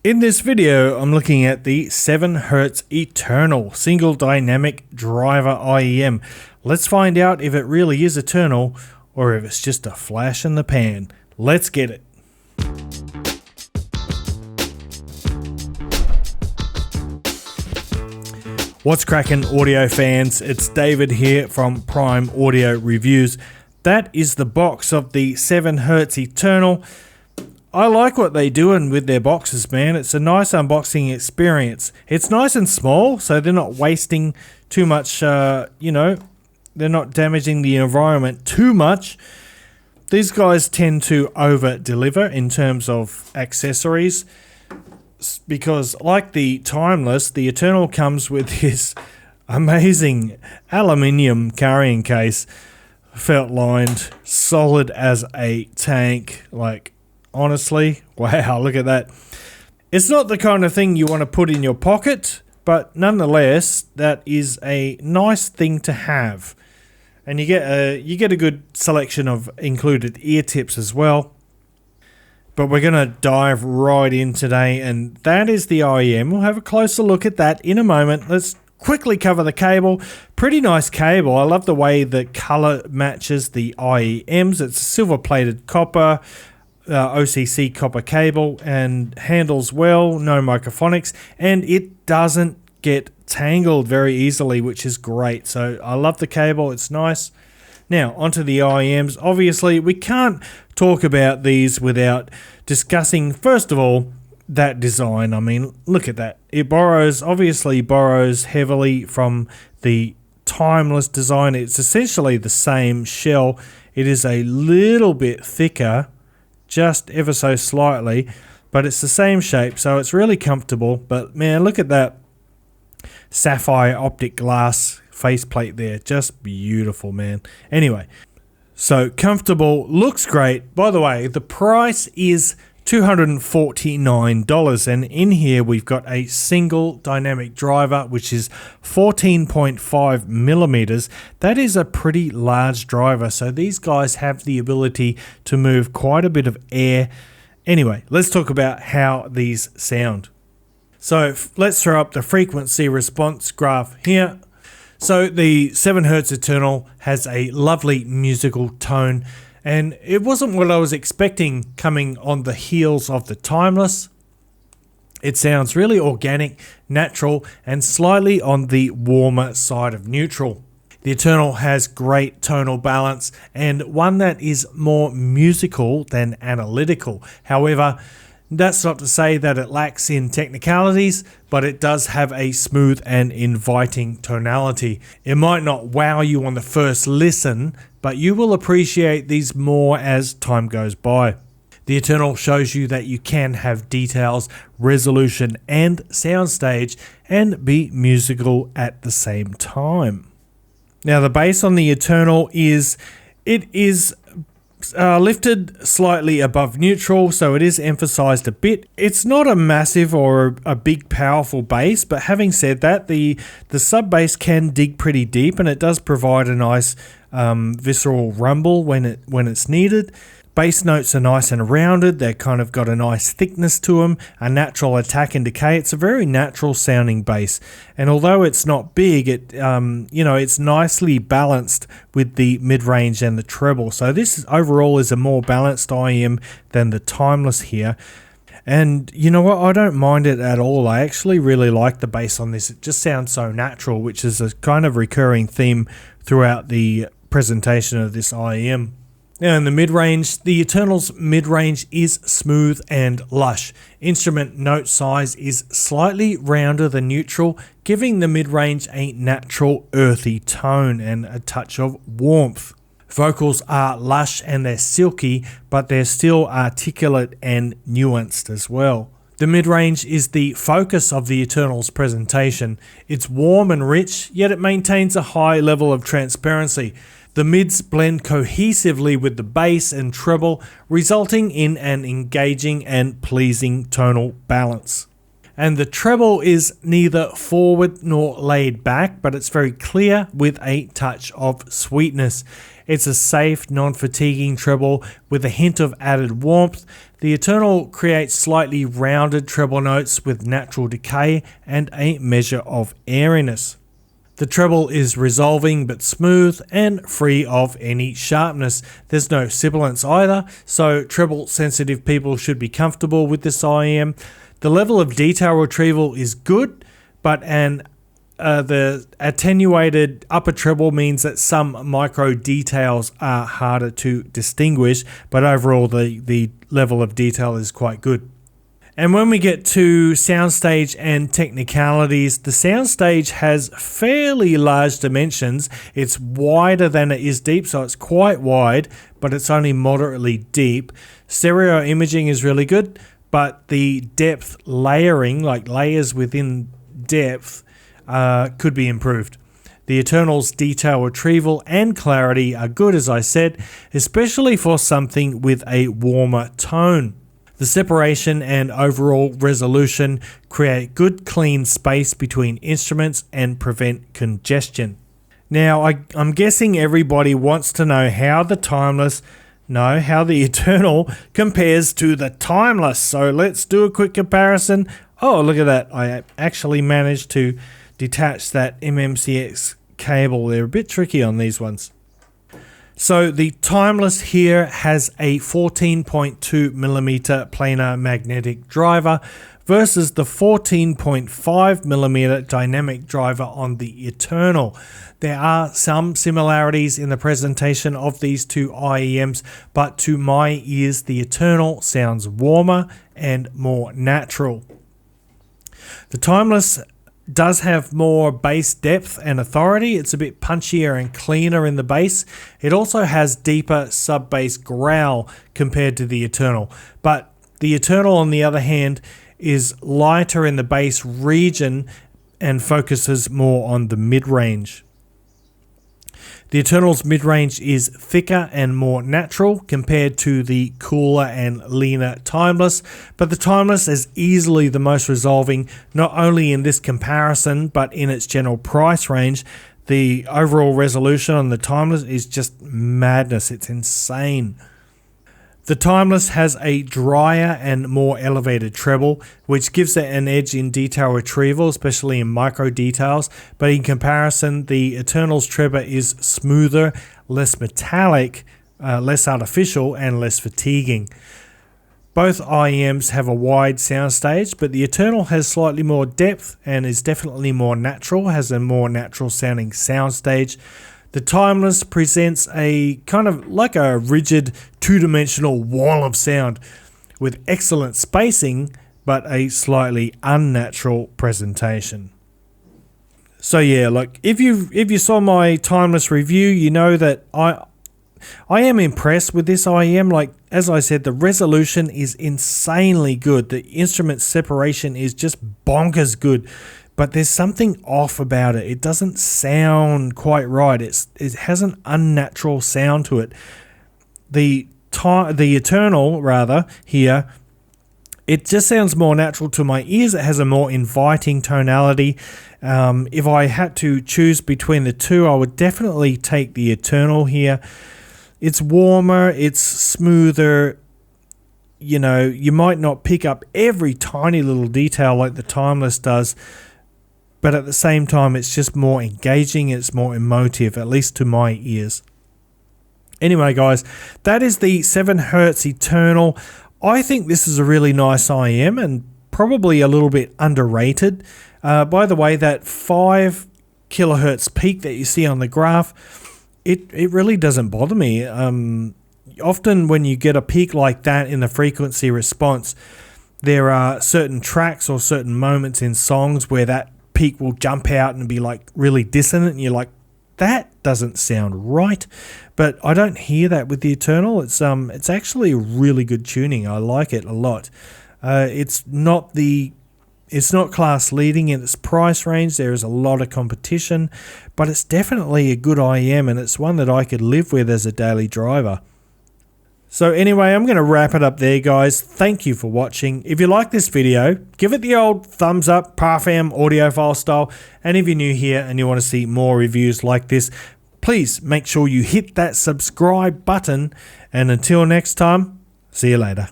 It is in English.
In this video, I'm looking at the 7Hz Eternal Single Dynamic Driver IEM. Let's find out if it really is eternal or if it's just a flash in the pan. Let's get it. What's cracking, audio fans? It's David here from Prime Audio Reviews. That is the box of the 7Hz Eternal. I like what they're doing with their boxes, man. It's a nice unboxing experience. It's nice and small, so they're not wasting too much, they're not damaging the environment too much. These guys tend to over-deliver in terms of accessories because, like the Timeless, the Eternal comes with this amazing aluminium carrying case, felt lined, solid as a tank, like honestly, wow, look at that. It's not the kind of thing you want to put in your pocket, but nonetheless, that is a nice thing to have. And you get a good selection of included ear tips as well. But we're going to dive right in today, and that is the IEM. We'll have a closer look at that in a moment. Let's quickly cover the cable. Pretty nice cable. I love the way the color matches the IEMs. It's silver-plated copper. OCC copper cable and handles well, no microphonics, and it doesn't get tangled very easily, which is great. So I love the cable, it's nice. Now onto the IEMs. Obviously we can't talk about these without discussing, first of all, that design. I mean, look at that. It obviously borrows heavily from the Timeless design. It's essentially the same shell. It is a little bit thicker, just ever so slightly, but it's the same shape, so it's really comfortable. But man, look at that sapphire optic glass faceplate there, just beautiful, man. Anyway, so comfortable, looks great. By the way, the price is $249, and in here we've got a single dynamic driver, which is 14.5 millimeters. That is a pretty large driver, so these guys have the ability to move quite a bit of air. Anyway, let's talk about how these sound. So let's throw up the frequency response graph here. So the 7Hz Eternal has a lovely musical tone, and it wasn't what I was expecting coming on the heels of the Timeless. It sounds really organic, natural, and slightly on the warmer side of neutral. The Eternal has great tonal balance and one that is more musical than analytical. However, that's not to say that it lacks in technicalities, but it does have a smooth and inviting tonality. It might not wow you on the first listen, but you will appreciate these more as time goes by. The Eternal shows you that you can have details, resolution, and soundstage and be musical at the same time. Now the bass on the Eternal is lifted slightly above neutral, so it is emphasized a bit. It's not a massive or a big powerful bass, but having said that, the sub bass can dig pretty deep, and it does provide a nice visceral rumble when it's needed. Bass notes are nice and rounded. They've kind of got a nice thickness to them, a natural attack and decay. It's a very natural sounding bass, and although it's not big, it's nicely balanced with the mid-range and the treble. So this overall is a more balanced IEM than the Timeless here. And you know what? I don't mind it at all. I actually really like the bass on this. It just sounds so natural, which is a kind of recurring theme throughout the presentation of this IEM. Now in the mid-range, the Eternal's mid-range is smooth and lush. Instrument note size is slightly rounder than neutral, giving the mid-range a natural earthy tone and a touch of warmth. Vocals are lush and they're silky, but they're still articulate and nuanced as well. The mid-range is the focus of the Eternal's presentation. It's warm and rich, yet it maintains a high level of transparency. The mids blend cohesively with the bass and treble, resulting in an engaging and pleasing tonal balance. And the treble is neither forward nor laid back, but it's very clear with a touch of sweetness. It's a safe, non-fatiguing treble with a hint of added warmth. The Eternal creates slightly rounded treble notes with natural decay and a measure of airiness. The treble is resolving but smooth and free of any sharpness. There's no sibilance either, so treble sensitive people should be comfortable with this IEM. The level of detail retrieval is good, but the attenuated upper treble means that some micro details are harder to distinguish, but overall the level of detail is quite good. And when we get to soundstage and technicalities, the soundstage has fairly large dimensions. It's wider than it is deep, so it's quite wide, but it's only moderately deep. Stereo imaging is really good, but the depth layering, like layers within depth, could be improved. The Eternal's detail retrieval and clarity are good, as I said, especially for something with a warmer tone. The separation and overall resolution create good clean space between instruments and prevent congestion. Now, I'm guessing everybody wants to know how the Eternal compares to the Timeless. So let's do a quick comparison. Oh, look at that. I actually managed to detach that MMCX cable. They're a bit tricky on these ones. So the Timeless here has a 14.2mm planar magnetic driver versus the 14.5mm dynamic driver on the Eternal. There are some similarities in the presentation of these two IEMs, but to my ears the Eternal sounds warmer and more natural. The Timeless does have more bass depth and authority. It's a bit punchier and cleaner in the bass. It also has deeper sub-bass growl compared to the Eternal. But the Eternal, on the other hand, is lighter in the bass region and focuses more on the mid-range. The Eternal's mid-range is thicker and more natural compared to the cooler and leaner Timeless, but the Timeless is easily the most resolving, not only in this comparison, but in its general price range. The overall resolution on the Timeless is just madness. It's insane. The Timeless has a drier and more elevated treble, which gives it an edge in detail retrieval, especially in micro details, but in comparison, the Eternal's treble is smoother, less metallic, less artificial, and less fatiguing. Both IEMs have a wide soundstage, but the Eternal has slightly more depth and is definitely more natural, has a more natural sounding soundstage. The Timeless presents a kind of like a rigid two-dimensional wall of sound with excellent spacing, but a slightly unnatural presentation. So yeah, like if you saw my Timeless review, you know that I am impressed with this IEM. Like, as I said, the resolution is insanely good. The instrument separation is just bonkers good. But there's something off about it. It doesn't sound quite right. It has an unnatural sound to it. The Eternal, rather, here, it just sounds more natural to my ears. It has a more inviting tonality. If I had to choose between the two, I would definitely take the Eternal here. It's warmer, it's smoother. You know, you might not pick up every tiny little detail like the Timeless does, but at the same time, it's just more engaging, it's more emotive, at least to my ears. Anyway, guys, that is the 7Hz Eternal. I think this is a really nice IEM and probably a little bit underrated. By the way, that 5 kilohertz peak that you see on the graph, it really doesn't bother me. Often when you get a peak like that in the frequency response, there are certain tracks or certain moments in songs where that peak will jump out and be like really dissonant, and you're like, that doesn't sound right. But I don't hear that with the Eternal. It's actually really good tuning. I like it a lot. It's not class leading in its price range. There is a lot of competition, but it's definitely a good IEM, and it's one that I could live with as a daily driver. So anyway, I'm going to wrap it up there, guys. Thank you for watching. If you like this video, give it the old thumbs up, Parfam audiophile style. And if you're new here and you want to see more reviews like this, please make sure you hit that subscribe button. And until next time, see you later.